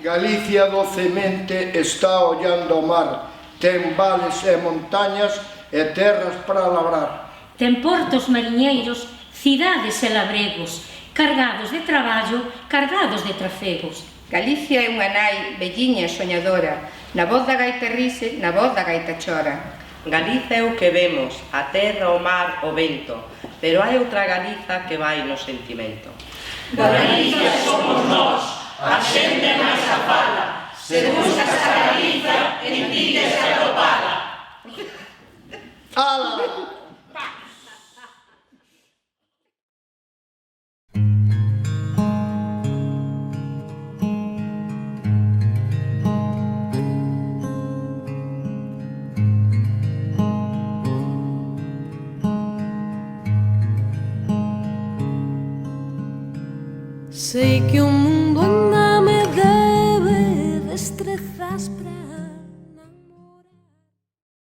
Galicia docemente está ollando o mar, ten vales e montañas e terras para labrar. Ten portos mariñeiros, cidades e labregos, cargados de traballo, cargados de trafegos. Galicia é unha nai velliña e soñadora, na voz da gaita rise, na voz da gaita chora. Galiza é o que vemos, a terra, o mar, o vento, pero hai outra Galiza que vai no sentimento. Galicia somos nós, a xente máis a fala, se buscas a Galiza, en ti que se atopala. Ala! Sei que o mundo ainda me debe destrezas para